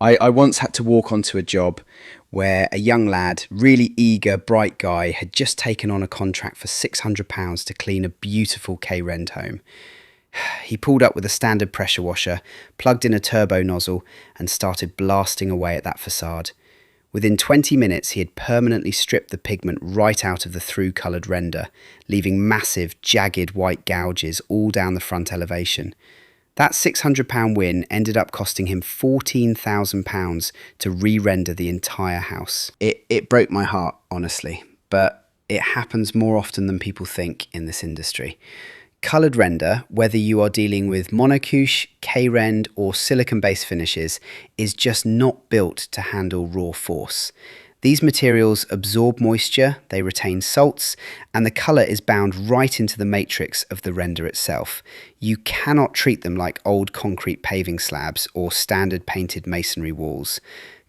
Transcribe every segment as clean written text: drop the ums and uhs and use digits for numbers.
I once had to walk onto a job where a young lad, really eager, bright guy, had just taken on a contract for £600 to clean a beautiful K-Rend home. He pulled up with a standard pressure washer, plugged in a turbo nozzle, and started blasting away at that facade. Within 20 minutes, he had permanently stripped the pigment right out of the through-coloured render, leaving massive, jagged white gouges all down the front elevation. That £600 win ended up costing him £14,000 to re-render the entire house. It broke my heart, honestly, but it happens more often than people think in this industry. Coloured render, whether you are dealing with monocouche, K-Rend or silicon-based finishes, is just not built to handle raw force. These materials absorb moisture, they retain salts, and the colour is bound right into the matrix of the render itself. You cannot treat them like old concrete paving slabs or standard painted masonry walls.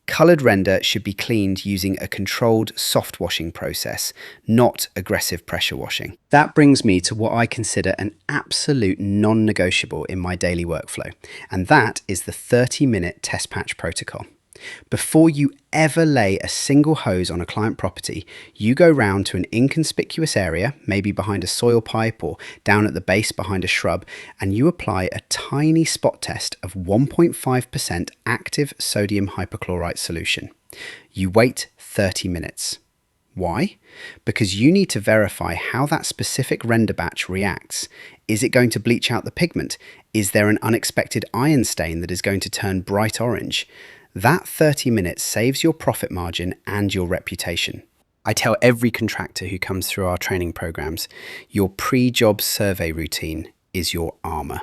Coloured render should be cleaned using a controlled soft washing process, not aggressive pressure washing. That brings me to what I consider an absolute non-negotiable in my daily workflow, and that is the 30-minute test patch protocol. Before you ever lay a single hose on a client property, you go round to an inconspicuous area, maybe behind a soil pipe or down at the base behind a shrub, and you apply a tiny spot test of 1.5% active sodium hypochlorite solution. You wait 30 minutes. Why? Because you need to verify how that specific render batch reacts. Is it going to bleach out the pigment? Is there an unexpected iron stain that is going to turn bright orange? That 30 minutes saves your profit margin and your reputation. I tell every contractor who comes through our training programs, your pre-job survey routine is your armour.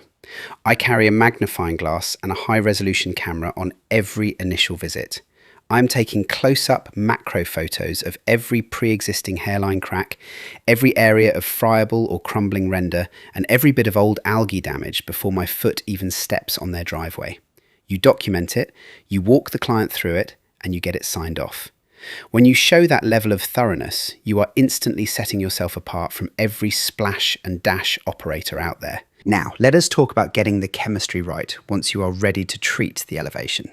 I carry a magnifying glass and a high-resolution camera on every initial visit. I'm taking close-up macro photos of every pre-existing hairline crack, every area of friable or crumbling render, and every bit of old algae damage before my foot even steps on their driveway. You document it, you walk the client through it, and you get it signed off. When you show that level of thoroughness, you are instantly setting yourself apart from every splash and dash operator out there. Now, let us talk about getting the chemistry right once you are ready to treat the elevation.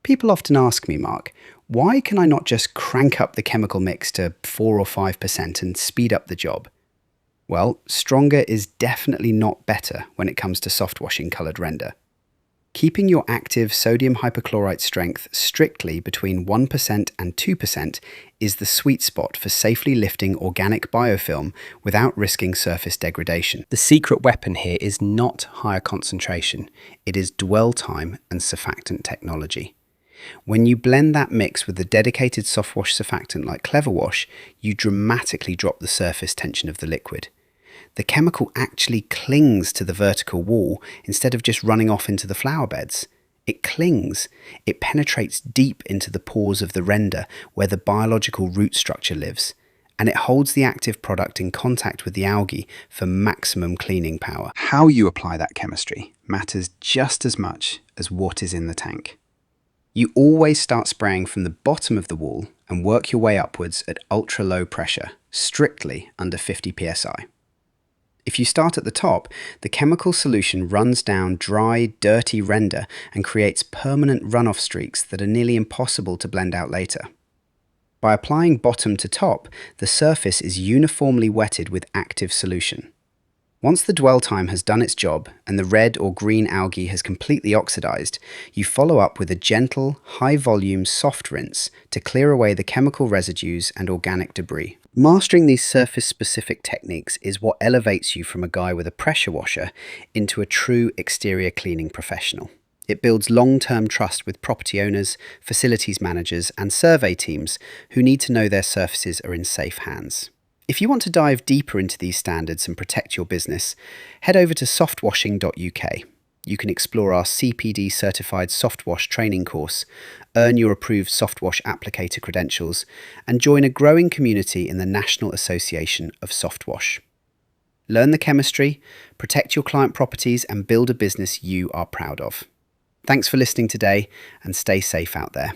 People often ask me, Mark, why can I not just crank up the chemical mix to 4 or 5% and speed up the job? Well, stronger is definitely not better when it comes to soft washing coloured render. Keeping your active sodium hypochlorite strength strictly between 1% and 2% is the sweet spot for safely lifting organic biofilm without risking surface degradation. The secret weapon here is not higher concentration, it is dwell time and surfactant technology. When you blend that mix with a dedicated soft wash surfactant like Clever Wash, you dramatically drop the surface tension of the liquid. The chemical actually clings to the vertical wall instead of just running off into the flower beds. It clings. It penetrates deep into the pores of the render where the biological root structure lives, and it holds the active product in contact with the algae for maximum cleaning power. How you apply that chemistry matters just as much as what is in the tank. You always start spraying from the bottom of the wall and work your way upwards at ultra-low pressure, strictly under 50 psi. If you start at the top, the chemical solution runs down dry, dirty render and creates permanent runoff streaks that are nearly impossible to blend out later. By applying bottom to top, the surface is uniformly wetted with active solution. Once the dwell time has done its job and the red or green algae has completely oxidized, you follow up with a gentle, high-volume soft rinse to clear away the chemical residues and organic debris. Mastering these surface-specific techniques is what elevates you from a guy with a pressure washer into a true exterior cleaning professional. It builds long-term trust with property owners, facilities managers, and survey teams who need to know their surfaces are in safe hands. If you want to dive deeper into these standards and protect your business, head over to softwashing.uk. You can explore our CPD certified softwash training course, earn your approved softwash applicator credentials, and join a growing community in the National Association of Softwash. Learn the chemistry, protect your client properties, and build a business you are proud of. Thanks for listening today, and stay safe out there.